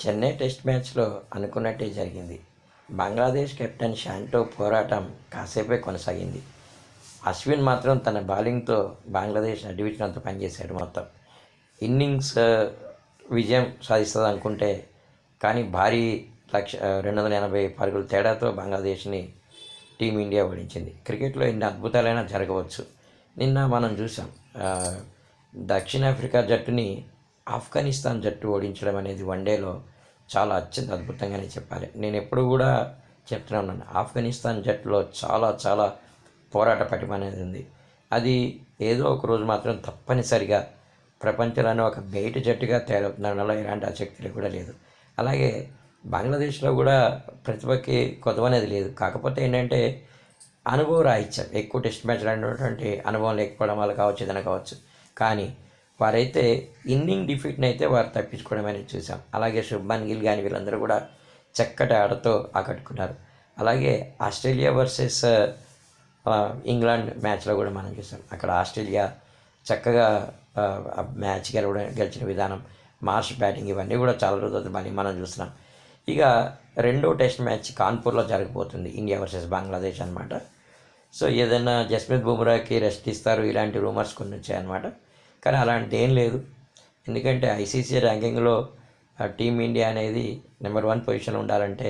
Chennai test మ్యాచ్లో అనుకున్నట్టే జరిగింది. బంగ్లాదేశ్ కెప్టెన్ షాంటో పోరాటం కాసేపే కొనసాగింది. అశ్విన్ మాత్రం తన బౌలింగ్తో బంగ్లాదేశ్ అడ్డువిచ్చినంత పనిచేశాడు. మొత్తం ఇన్నింగ్స్ విజయం సాధిస్తుంది అనుకుంటే కానీ భారీ 280 పరుగుల తేడాతో బంగ్లాదేశ్ని టీమిండియా ఓడించింది. క్రికెట్లో ఎన్ని అద్భుతాలైనా జరగవచ్చు. నిన్న మనం చూసాం దక్షిణాఫ్రికా జట్టుని ఆఫ్ఘనిస్తాన్ జట్టు ఓడించడం అనేది వన్డేలో చాలా అత్యంత అద్భుతంగానే చెప్పాలి. నేను ఎప్పుడు కూడా చెప్తూనే ఉన్నాను, ఆఫ్ఘనిస్తాన్ జట్టులో చాలా చాలా పోరాట పటిమ అనేది ఉంది. అది ఏదో ఒక రోజు మాత్రం తప్పనిసరిగా ప్రపంచంలోనే ఒక బయట జట్టుగా తయారవుతుందనలో ఎలాంటి ఆసక్తి కూడా లేదు. అలాగే బంగ్లాదేశ్లో కూడా ప్రతిభకి కొదవనేది లేదు. కాకపోతే ఏంటంటే అనుభవం రాయించారు. ఎక్కువ టెస్ట్ మ్యాచ్లు ఆడినటువంటి అనుభవం లేకపోవడం వల్ల కావచ్చు, ఏదైనా కావచ్చు. కానీ వారైతే ఇన్నింగ్ డిఫీట్ని అయితే వారు తప్పించుకోవడం అనేది చూసాం. అలాగే శుభ్మన్ గిల్ కానీ వీళ్ళందరూ కూడా చక్కటి ఆటతో ఆకట్టుకున్నారు. అలాగే ఆస్ట్రేలియా వర్సెస్ ఇంగ్లాండ్ మ్యాచ్లో కూడా మనం చూసాం. అక్కడ ఆస్ట్రేలియా చక్కగా మ్యాచ్ గెలిచిన విధానం, మార్ష్ బ్యాటింగ్ ఇవన్నీ కూడా చాలా రోజులు మళ్ళీ మనం చూస్తున్నాం. ఇక రెండో టెస్ట్ మ్యాచ్ కాన్పూర్లో జరగబోతుంది, ఇండియా వర్సెస్ బంగ్లాదేశ్ అనమాట. సో ఏదైనా జస్ప్రీత్ బుమ్రాకి రెస్ట్ ఇస్తారు ఇలాంటి రూమర్స్ కొన్ని వచ్చాయన్నమాట. కానీ అలాంటిది ఏం లేదు. ఎందుకంటే ఐసీసీ ర్యాంకింగ్లో టీమిండియా అనేది నెంబర్ 1 పొజిషన్లో ఉండాలంటే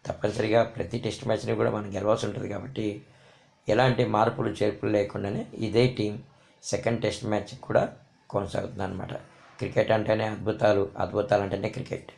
తప్పనిసరిగా ప్రతి టెస్ట్ మ్యాచ్ని కూడా మనం గెలవాల్సి ఉంటుంది. కాబట్టి ఎలాంటి మార్పులు చేర్పులు లేకుండానే ఇదే టీం సెకండ్ టెస్ట్ మ్యాచ్ కూడా కొనసాగుతుంది అనమాట. క్రికెట్ అంటేనే అద్భుతాలు, అద్భుతాలు అంటేనే క్రికెట్.